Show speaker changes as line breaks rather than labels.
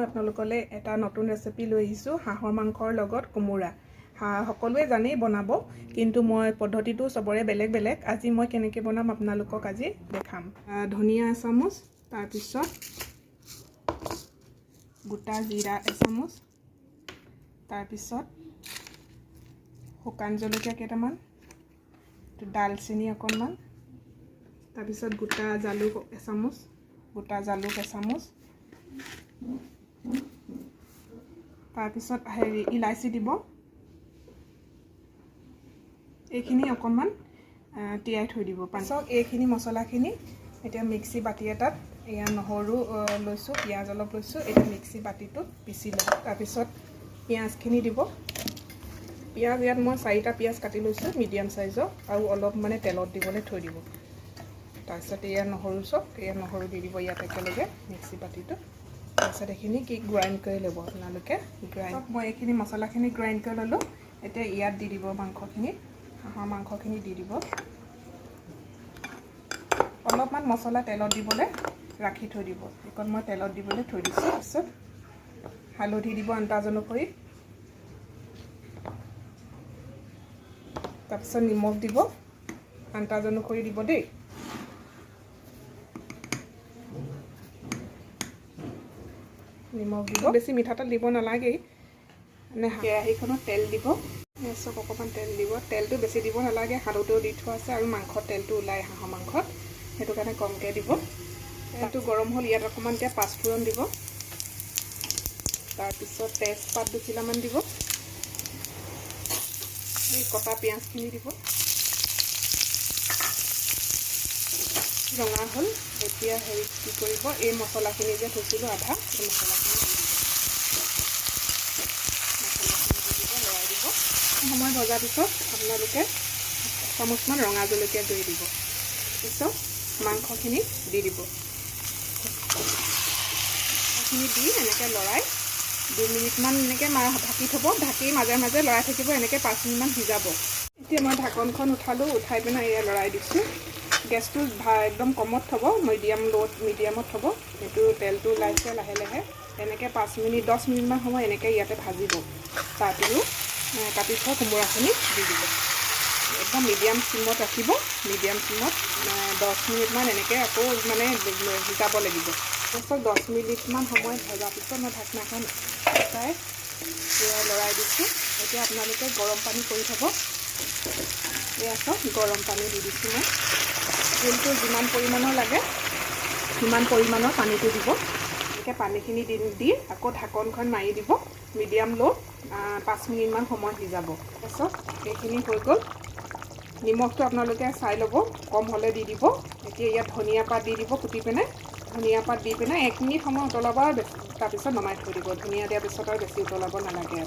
আপোনালোকলৈ এটা নতুন ৰেচিপি লৈ আহিছোঁ হাঁহৰ মাংসৰ লগত কোমোৰা। সকলোৱে জানেই বনাব, কিন্তু মই পদ্ধতিটো সবৰে বেলেগ বেলেগ। আজি মই কেনেকৈ বনাম আপোনালোকক আজি দেখাম। ধনিয়া এচামুচ, তাৰপিছত গোটা জিৰা এচামুচ, তাৰপিছত শুকান জলকীয়া কেইটামান, ডালচেনি অকণমান, তাৰপিছত গোটা জালুক এচামুচ, তাৰপিছত ইলাইচি দিব। এইখিনি অকণমান তিয়াই থৈ দিব। পাছত এইখিনি মছলাখিনি এতিয়া মিক্সি বাতি এটাত, এয়া নহৰু লৈছোঁ, পিঁয়াজ অলপ লৈছোঁ, এতিয়া মিক্সি বাতিটোত পিচি লওঁ। তাৰপিছত পিঁয়াজখিনি দিব। পিঁয়াজ ইয়াত মই 4টা পিঁয়াজ কাটি লৈছোঁ মিডিয়াম চাইজৰ, আৰু অলপ মানে তেলত দিবলৈ থৈ দিব। তাৰপিছত এয়া নহৰু নহৰু দি দিব ইয়াত একেলগে মিক্সি বাতিটোত। তাৰপিছত এইখিনি গ্ৰাইণ্ড কৰি ল'ব আপোনালোকে। মই এইখিনি মছলাখিনি গ্ৰাইণ্ড কৰি ল'লোঁ। এতিয়া ইয়াত দি দিব মাংসখিনি, হাঁহৰ মাংসখিনি দি দিব। অলপমান মছলা তেলত দিবলৈ ৰাখি থৈ দিব। এইকণ মই তেলত দিবলৈ থৈ দিছোঁ। তাৰপিছত হালধি দিব আন্দাজ অনুসৰি, তাৰপিছত নিমখ দিব আন্দাজ অনুসৰি দিব দেই। নিমখ দিব, বেছি মিঠাতেল দিব নালাগেই। মানে কেৰাহীখনত তেল দিব, চব অকণমান তেল দিব। তেলটো বেছি দিব নালাগে, হালধিও দি থোৱা আছে আৰু মাংসত তেলটো ওলাই হাঁহৰ মাংসত, সেইটো কাৰণে কমকৈ দিব। তেলটো গৰম হ'ল, ইয়াত অকণমান এতিয়া পাঁচফোৰণ দিব, তাৰপিছত তেজপাত 2 কিলামান দিব, এই কটা পিঁয়াজখিনি দিব। ৰঙা হ'ল, এতিয়া কি কৰিব, এই মছলাখিনি যে থৈছিলোঁ আধা, এই মছলাখিনি দি দিব, লৰাই দিব। সময় ভজাৰ পিছত আপোনালোকে চামুচমান ৰঙা জলকীয়া গুড়ি দিব। পিছত মাংসখিনি দি দিব। সেইখিনি দি এনেকৈ লৰাই 2 মিনিটমান এনেকৈ ঢাকি থ'ব। ঢাকি মাজে মাজে লৰাই থাকিব, এনেকৈ 5 মিনিটমান সিজাব। এতিয়া মই ঢাকনখন উঠালোঁ, উঠাই পিনে এয়া লৰাই দিছোঁ। গেছটো একদম কমত থ'ব, মিডিয়ামত থ'ব। সেইটো তেলটো ওলাইছে লাহে লাহে, এনেকৈ 5 মিনিট 10 মিনিটমান সময় এনেকৈ ইয়াতে ভাজিব। তাৰপিছত কাটি থোৱা কোমোৰাখিনি দি দিব। একদম মিডিয়াম চিমত ৰাখিব, মিডিয়াম চিমত 10 মিনিটমান এনেকৈ আকৌ মানে সিজাব লাগিব। তাৰপিছত 10 মিনিটমান সময় ভজাৰ পিছত মই ঢাকনাখন উঠাই লৰাই দিছোঁ। এতিয়া আপোনালোকে গৰম পানী কৰি থ'ব। এয়া চব গৰম পানী দি দিছোঁ মই। জোলটো যিমান পৰিমাণৰ লাগে সিমান পৰিমাণৰ পানীটো দিব। এনেকৈ পানীখিনি দি আকৌ ঢাকনখন মাৰি দিব, মিডিয়াম ল' 5 মিনিটমান সময় সিজাব। তাৰপিছত এইখিনি হৈ গ'ল। নিমখটো আপোনালোকে চাই ল'ব, কম হ'লে দি দিব। এতিয়া ইয়াত ধনিয়া পাত দি দিব, কুটি পিনে ধনিয়া পাত দি পিনে 1 মিনিট সময় উতলাব, আৰু তাৰপিছত নমাই থৈ দিব। ধনিয়া দিয়াৰ পিছত আৰু বেছি উতলাব নালাগে।